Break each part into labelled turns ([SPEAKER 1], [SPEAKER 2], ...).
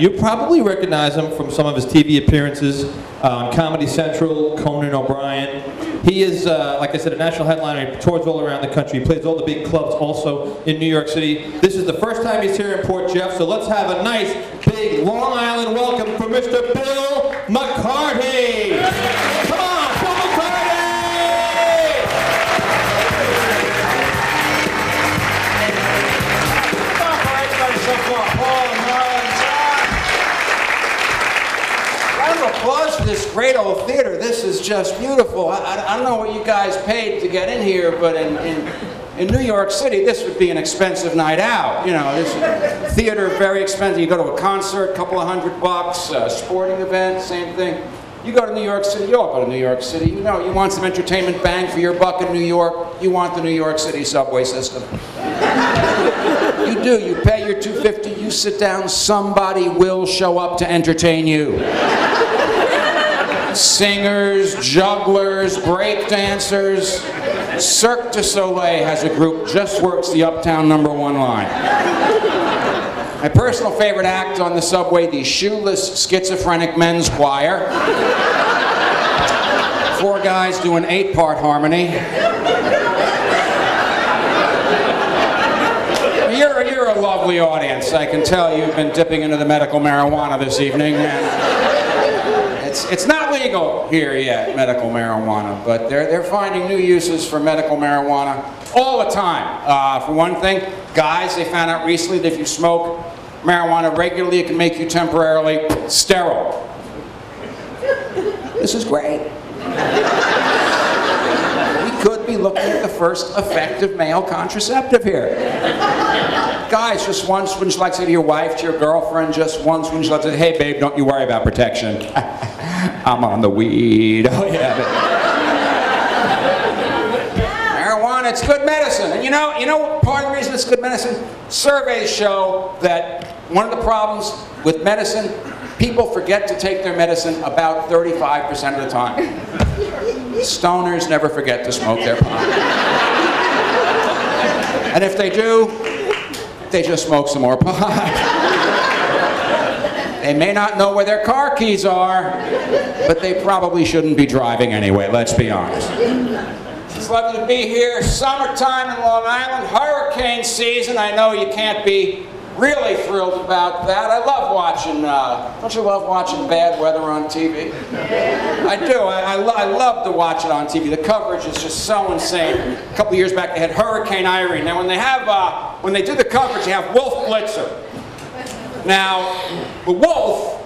[SPEAKER 1] you probably recognize him from some of his TV appearances on Comedy Central, Conan O'Brien. He is, like I said, a national headliner. He tours all around the country. He plays all the big clubs also in New York City. This is the first time he's here in Port Jeff, so let's have a nice, big Long Island welcome for Mr. Bill McCarty. Come on, Bill McCarty! Come on for everybody so far. Paul and Marlon, John. Round of applause for this great old theater. This is just beautiful. I don't know what you guys paid to get in here, but in New York City, this would be an expensive night out. You know, this theater, very expensive. You go to a concert, couple of $100, sporting event, same thing. You go to New York City, you all go to New York City. You know, you want some entertainment bang for your buck in New York, you want the New York City subway system. You do, you pay your $2.50, you sit down, somebody will show up to entertain you. Singers, jugglers, break dancers. Cirque du Soleil has a group, just works the Uptown #1 line. My personal favorite act on the subway, the Shoeless Schizophrenic Men's Choir. 4 guys do an 8-part harmony. You're a lovely audience. I can tell you've been dipping into the medical marijuana this evening. It's not legal here yet, medical marijuana, but they're finding new uses for medical marijuana all the time. For one thing, guys, they found out recently that if you smoke marijuana regularly, it can make you temporarily sterile. This is great. We could be looking at the first effective male contraceptive here. Guys, just once, wouldn't you like to say to your wife, to your girlfriend, just once, wouldn't you like to say, hey babe, don't you worry about protection. I'm on the weed. Oh yeah. Marijuana, it's good medicine. And you know part of the reason it's good medicine? Surveys show that one of the problems with medicine, people forget to take their medicine about 35% of the time. Stoners never forget to smoke their pot. And if they do, they just smoke some more pot. They may not know where their car keys are, but they probably shouldn't be driving anyway, let's be honest. It's lovely to be here. Summertime in Long Island, hurricane season. I know you can't be really thrilled about that. I love watching, don't you love watching bad weather on TV? I do. I love to watch it on TV. The coverage is just so insane. A couple of years back they had Hurricane Irene. Now when they do the coverage, they have Wolf Blitzer. Now, the Wolf,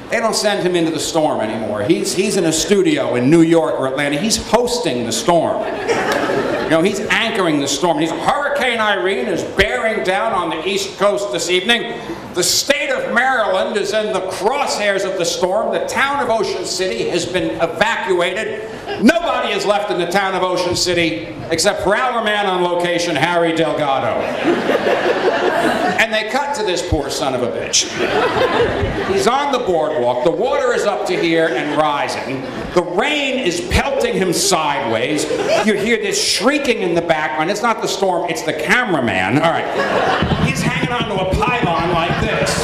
[SPEAKER 1] they don't send him into the storm anymore. He's in a studio in New York or Atlanta. He's hosting the storm. You know, he's anchoring the storm. Hurricane Irene is bearing down on the East Coast this evening. The state of Maryland is in the crosshairs of the storm. The town of Ocean City has been evacuated. Nobody is left in the town of Ocean City except for our man on location, Harry Delgado. And they cut to this poor son of a bitch. He's on the boardwalk. The water is up to here and rising. The rain is pelting him sideways. You hear this shrieking in the background. It's not the storm, it's the cameraman. All right. He's hanging onto a pylon like this.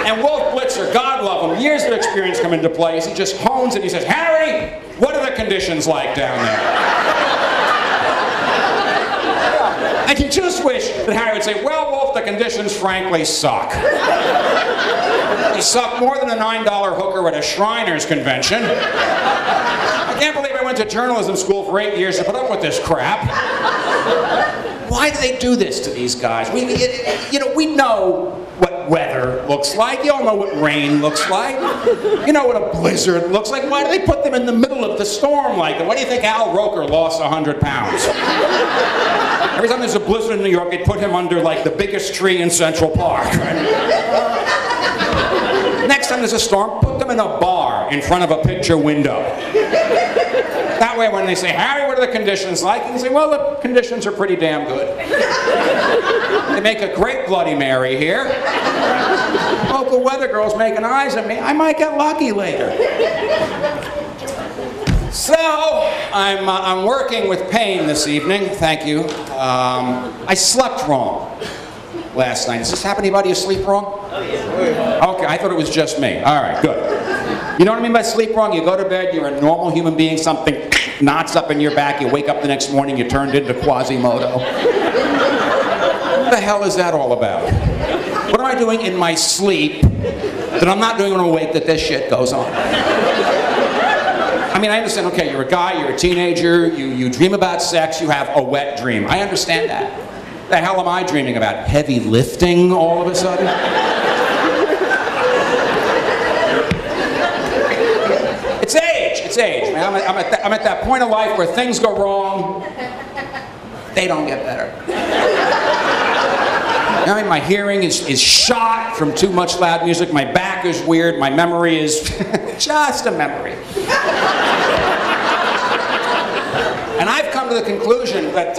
[SPEAKER 1] And Wolf Blitzer, God love him, years of experience come into play. He just hones and he says, Harry, what are the conditions like down there? And you just wish that Harry would say, well, Wolf, the conditions frankly suck. They suck more than a $9 hooker at a Shriners convention. I can't believe I went to journalism school for 8 years to put up with this crap. Why do they do this to these guys? We know what weather looks like. You all know what rain looks like. You know what a blizzard looks like. Why do they put them in the middle of the storm like that? Why do you think Al Roker lost 100 pounds? Every time there's a blizzard in New York, they put him under like the biggest tree in Central Park. Right? Next time there's a storm, put them in a bar in front of a picture window. That way when they say, Harry, what are the conditions like? You can say, well, the conditions are pretty damn good. They make a great Bloody Mary here. Local weather girl's making eyes at me. I might get lucky later. So, I'm working with pain this evening, thank you. I slept wrong. last night. Does this happen to anybody asleep wrong?
[SPEAKER 2] Oh, yeah.
[SPEAKER 1] Okay, I thought it was just me. All right, good. You know what I mean by sleep wrong? You go to bed, you're a normal human being, something knots up in your back, you wake up the next morning, you're turned into Quasimodo. What the hell is that all about? What am I doing in my sleep that I'm not doing when I'm awake that this shit goes on? I mean, I understand, okay, you're a guy, you're a teenager, you dream about sex, you have a wet dream. I understand that. The hell am I dreaming about? Heavy lifting all of a sudden? It's age, it's age. Man, I'm at that point of life where things go wrong, they don't get better. I mean, my hearing is shot from too much loud music, my back is weird, my memory is just a memory. And I've come to the conclusion that,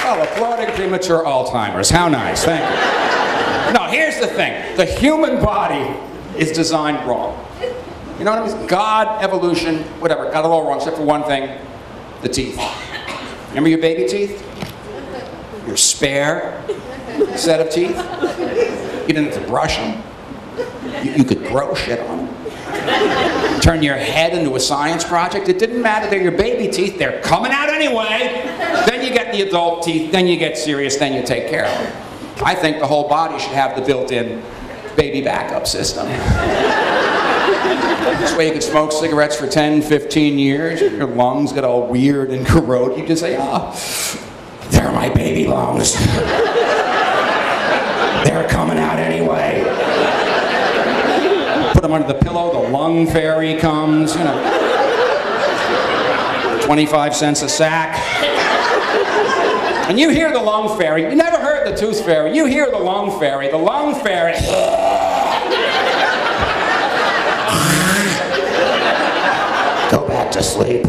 [SPEAKER 1] well, applauding premature Alzheimer's. How nice, thank you. No, here's the thing. The human body is designed wrong. You know what I mean? God, evolution, whatever, got it all wrong except for one thing, the teeth. Remember your baby teeth? Your spare set of teeth? You didn't have to brush them. You could grow shit on them. Turn your head into a science project. It didn't matter. They're your baby teeth. They're coming out anyway. Then you get the adult teeth. Then you get serious. Then you take care of them. I think the whole body should have the built-in baby backup system. This way you could smoke cigarettes for 10, 15 years. Your lungs get all weird and corroded. You just say, oh, they're my baby lungs. They're coming out anyway. Put them under the pillow, the lung fairy comes, you know. 25 cents a sack. And you hear the lung fairy. You never heard the tooth fairy. You hear the lung fairy. The lung fairy. Go back to sleep.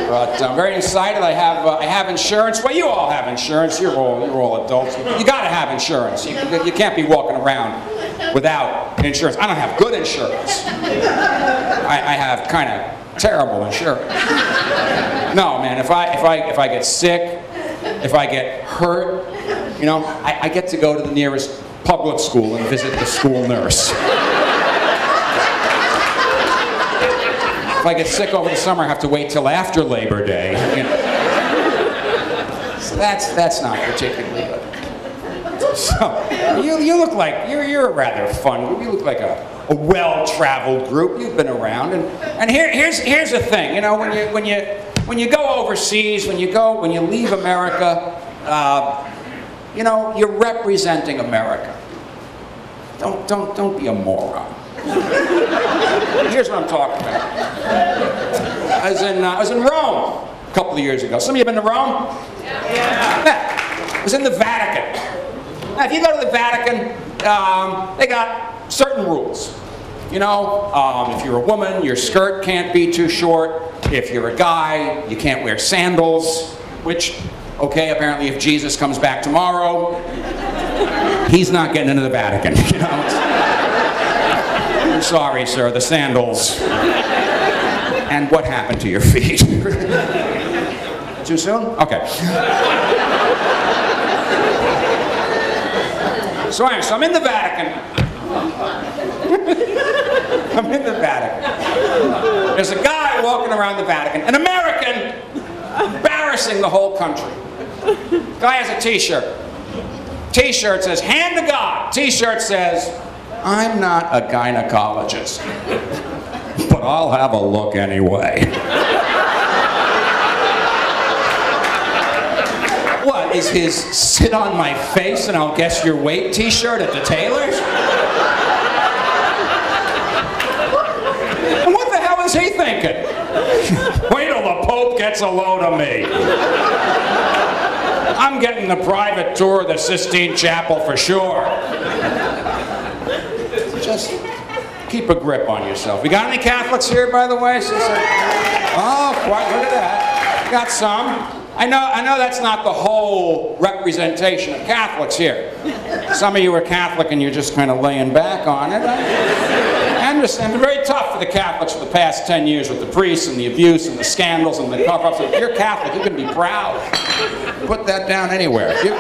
[SPEAKER 1] But I'm very excited. I have insurance. Well, you all have insurance. You're all adults. You got to have insurance. You can't be walking around without insurance. I don't have good insurance. I have kind of terrible insurance. No, man. If I get sick, if I get hurt, you know, I get to go to the nearest public school and visit the school nurse. If I get sick over the summer, I have to wait till after Labor Day. You know. So that's not particularly good. So you look like you're a rather fun group. You look like a well-traveled group. You've been around, and here's the thing. You know, when you go overseas, when you leave America, you know, you're representing America. Don't be a moron. Here's what I'm talking about. I was in Rome a couple of years ago. Some of you have been to Rome? Yeah. I was in the Vatican. Now, if you go to the Vatican, they got certain rules. You know, if you're a woman, your skirt can't be too short. If you're a guy, you can't wear sandals, which, okay, apparently if Jesus comes back tomorrow, he's not getting into the Vatican, you know. I'm sorry, sir, the sandals. And what happened to your feet? Too soon? Okay. So I'm in the Vatican. I'm in the Vatican. There's a guy walking around the Vatican, an American, embarrassing the whole country. Guy has a T-shirt. T-shirt says, "Hand to God." T-shirt says, "I'm not a gynecologist, but I'll have a look anyway." What, is his "sit on my face and I'll guess your weight" T-shirt at the tailor's? And what the hell is he thinking? Wait till the Pope gets a load of me. I'm getting the private tour of the Sistine Chapel for sure. Just keep a grip on yourself. We got any Catholics here, by the way? Oh, quite, look at that. Got some. I know that's not the whole representation of Catholics here. Some of you are Catholic and you're just kind of laying back on it. I understand. It's very tough for the Catholics for the past 10 years with the priests and the abuse and the scandals and the cover-ups. If you're Catholic, you can be proud. Put that down anywhere. If you're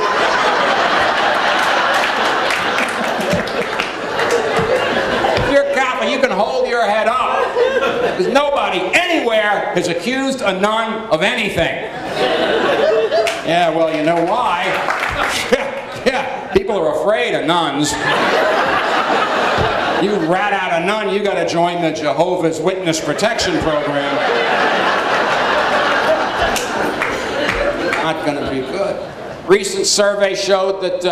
[SPEAKER 1] Catholic, you can hold your head up. Because nobody anywhere has accused a nun of anything. Yeah, well, you know why? Yeah, people are afraid of nuns. You rat out a nun, you got to join the Jehovah's Witness Protection Program. Not going to be good. Recent survey showed that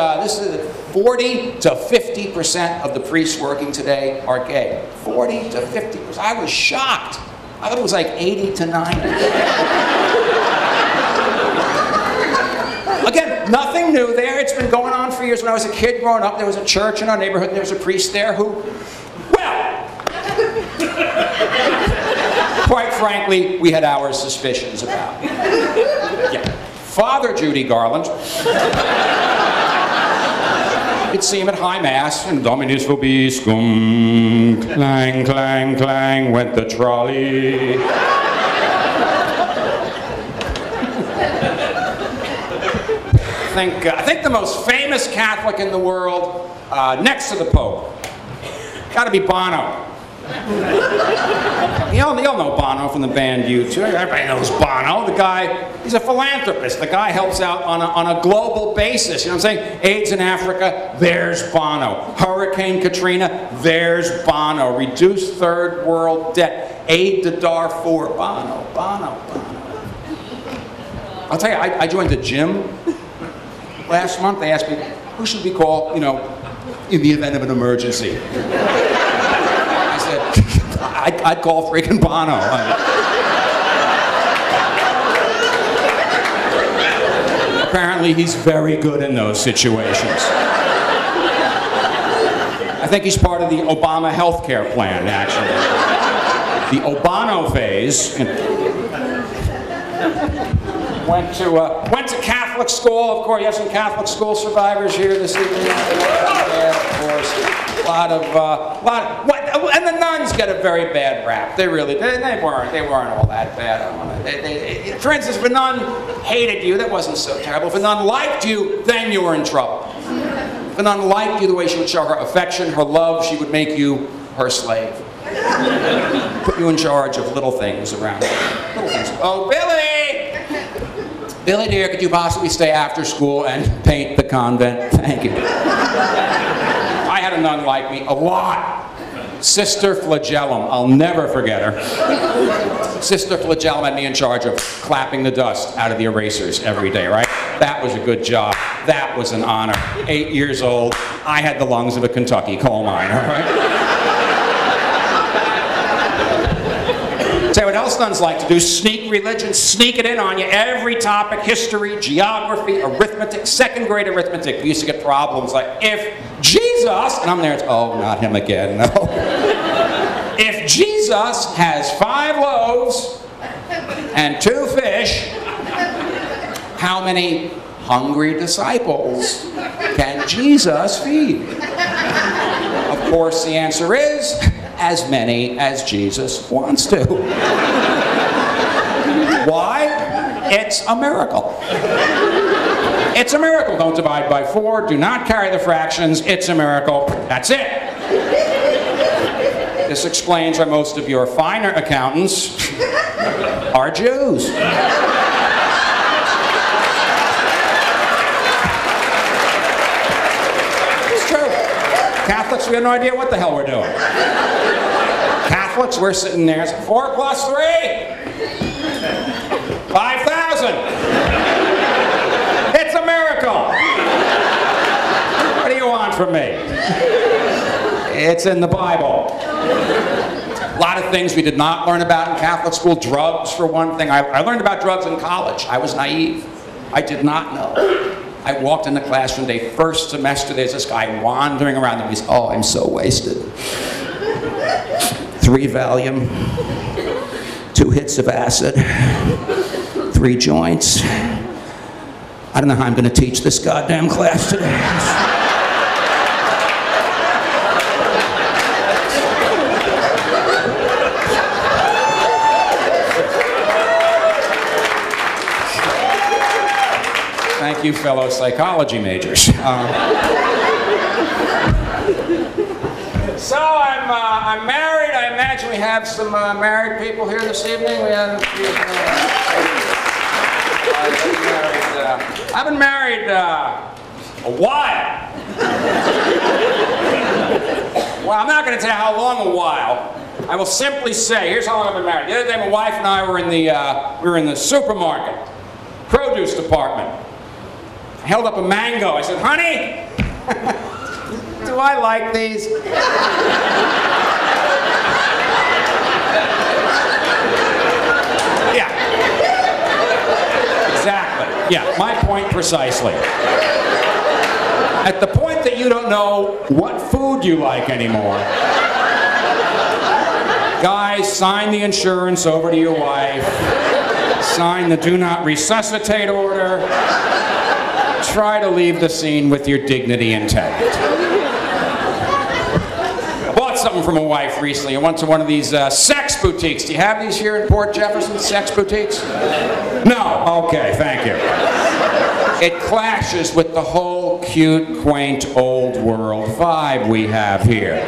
[SPEAKER 1] 40 to 50% of the priests working today are gay. 40 to 50%. I was shocked. I thought it was like 80 to 90. Again, nothing new there. It's been going on for years. When I was a kid growing up, there was a church in our neighborhood, and there was a priest there who, well, quite frankly, we had our suspicions about. Yeah. Father Judy Garland. You'd see him at High Mass, and Dominus vobiscum, clang, clang, clang, went the trolley. I think the most famous Catholic in the world, next to the Pope, got to be Bono. You all know Bono from the band U2. Everybody knows Bono. The guy, he's a philanthropist. The guy helps out on a global basis. You know what I'm saying? AIDS in Africa, there's Bono. Hurricane Katrina, there's Bono. Reduced third world debt. Aid to Darfur, Bono, Bono, Bono. I'll tell you, I joined the gym last month. They asked me, who should we call, you know, in the event of an emergency? I said, I'd call freaking Bono. Apparently, he's very good in those situations. I think he's part of the Obama healthcare plan, actually. The Obano phase. Went to Catholic school. Of course, you have some Catholic school survivors here this evening. Yeah, of course. And the nuns get a very bad rap. They weren't all that bad. For instance, if a nun hated you, that wasn't so terrible. If a nun liked you, then you were in trouble. If a nun liked you, the way she would show her affection, her love, she would make you her slave. Put you in charge of little things around her. Little things. Oh, Billy! Billy dear, could you possibly stay after school and paint the convent? Thank you. I had a nun like me a lot. Sister Flagellum, I'll never forget her. Sister Flagellum had me in charge of clapping the dust out of the erasers every day, right? That was a good job. That was an honor. 8 years old, I had the lungs of a Kentucky coal miner, right? Tell you what else nuns like to do, sneak religion, sneak it in on you. Every topic, history, geography, arithmetic, second grade arithmetic. We used to get problems like, if Jesus, and I'm there, it's, oh, not him again, no. If Jesus has 5 loaves and 2 fish, how many hungry disciples can Jesus feed? Of course, the answer is, as many as Jesus wants to. Why? It's a miracle. It's a miracle. Don't divide by 4. Do not carry the fractions. It's a miracle. That's it. This explains why most of your finer accountants are Jews. It's true. Catholics, we have no idea what the hell we're doing. Catholics, we're sitting there, it's 4 plus 3, 5,000. It's a miracle. What do you want from me? It's in the Bible. A lot of things we did not learn about in Catholic school. Drugs, for one thing. I learned about drugs in college. I was naive. I did not know. I walked in the classroom day, first semester, there's this guy wandering around and he's, oh, I'm so wasted. 3 Valium, 2 hits of acid, 3 3 joints. I don't know how I'm going to teach this goddamn class today. Thank you, fellow psychology majors. So I'm married. I imagine we have some married people here this evening. We have a few, I've been married a while. Well, I'm not going to tell you how long a while. I will simply say, here's how long I've been married. The other day, my wife and I were in the supermarket, produce department. I held up a mango. I said, honey, do I like these? Yeah. Exactly. Yeah, my point precisely. At the point that you don't know what food you like anymore, guys, sign the insurance over to your wife, sign the do not resuscitate order, try to leave the scene with your dignity intact. I bought something from a wife recently. I went to one of these sex boutiques. Do you have these here in Port Jefferson, sex boutiques? No? Okay, thank you. It clashes with the whole cute, quaint, old world vibe we have here.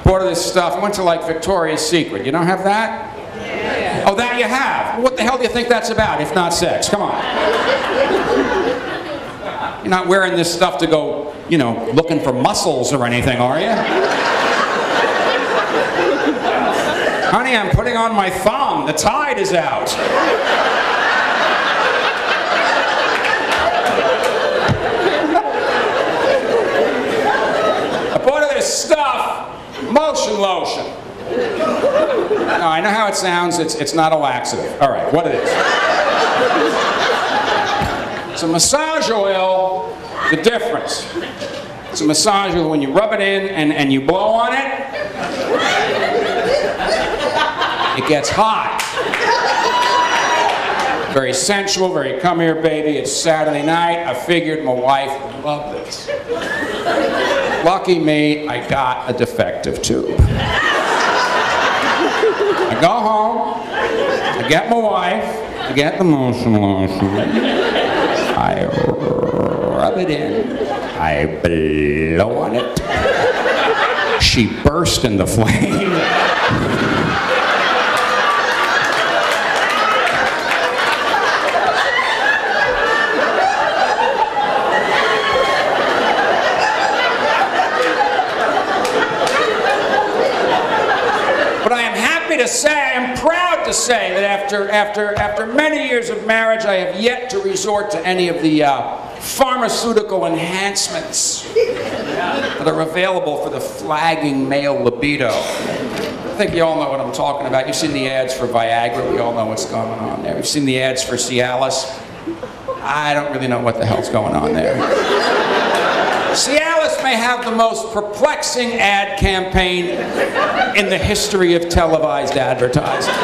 [SPEAKER 1] Bought this stuff. I went to like Victoria's Secret. You don't have that? Yeah. Oh, that you have? What the hell do you think that's about, if not sex? Come on. You're not wearing this stuff to go, you know, looking for muscles or anything, are you? Honey, I'm putting on my thong. The tide is out. I bought this stuff, motion lotion. Now, I know how it sounds. It's not a laxative. All right, what it is. It's a massage oil. The difference. It's a massage oil when you rub it in and you blow on it. It gets hot. Very sensual, very come here baby. It's Saturday night. I figured my wife would love this. Lucky me, I got a defective tube. I go home, I get my wife, I get the motion lotion, I rub it in, I blow on it. She burst into flame. I'm proud to say that after many years of marriage, I have yet to resort to any of the pharmaceutical enhancements that are available for the flagging male libido. I think you all know what I'm talking about. You've seen the ads for Viagra. We all know what's going on there. You've seen the ads for Cialis. I don't really know what the hell's going on there. Cialis may have the most perplexing ad campaign in the history of televised advertising.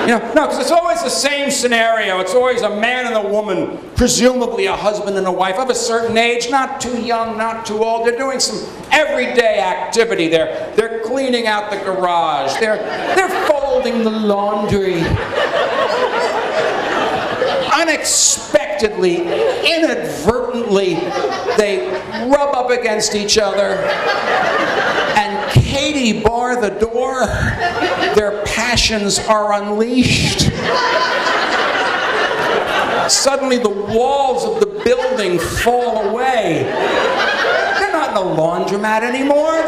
[SPEAKER 1] You know, no, because it's always the same scenario. It's always a man and a woman, presumably a husband and a wife of a certain age, not too young, not too old. They're doing some everyday activity. They're cleaning out the garage. They're folding the laundry. Unexpectedly, inadvertently, they rub up against each other, and Katie bar the door. Their passions are unleashed. Suddenly, the walls of the building fall away. They're not in a laundromat anymore.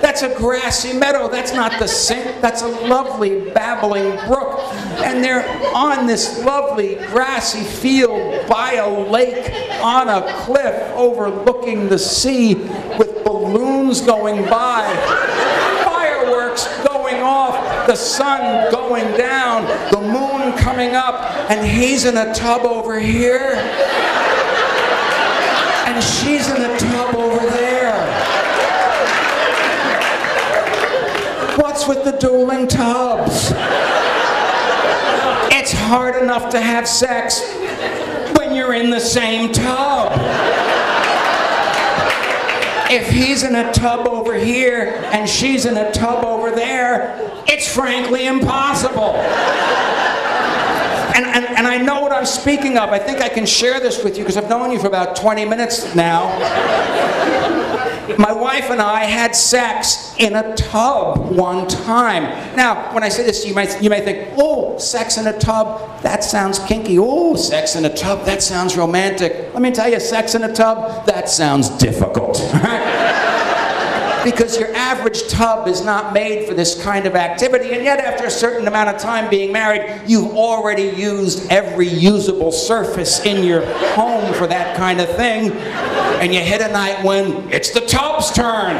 [SPEAKER 1] That's a grassy meadow. That's not the sink. That's a lovely babbling brook. And they're on this lovely grassy field by a lake on a cliff overlooking the sea with balloons going by, fireworks going off, the sun going down, the moon coming up, and he's in a tub over here, and she's in a tub over there. What's with the dueling tubs? It's hard enough to have sex when you're in the same tub. If he's in a tub over here and she's in a tub over there, it's frankly impossible. And I know what I'm speaking of. I think I can share this with you because I've known you for about 20 minutes now. My wife and I had sex in a tub one time. Now, when I say this, you may think, oh, sex in a tub, that sounds kinky. Oh, sex in a tub, that sounds romantic. Let me tell you, sex in a tub, that sounds difficult. Because your average tub is not made for this kind of activity, and yet after a certain amount of time being married, you've already used every usable surface in your home for that kind of thing, and you hit a night when it's the tub's turn.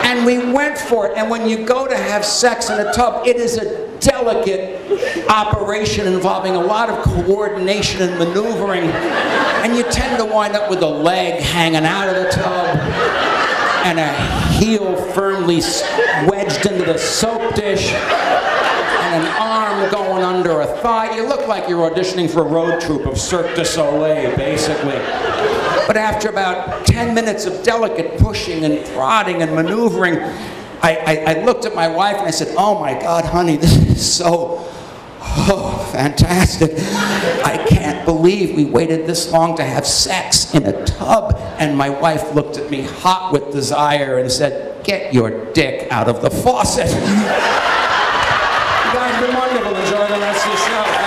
[SPEAKER 1] And we went for it, and when you go to have sex in a tub, it is a delicate operation involving a lot of coordination and maneuvering, and you tend to wind up with a leg hanging out of the tub and a heel firmly wedged into the soap dish and an arm going under a thigh. You look like you're auditioning for a road troupe of Cirque du Soleil, basically. But after about 10 minutes of delicate pushing and prodding and maneuvering, I looked at my wife and I said, oh my God, honey, this is so fantastic. I can't believe we waited this long to have sex in a tub. And my wife looked at me hot with desire and said, get your dick out of the faucet. You guys have been wonderful. Enjoy the rest of the show.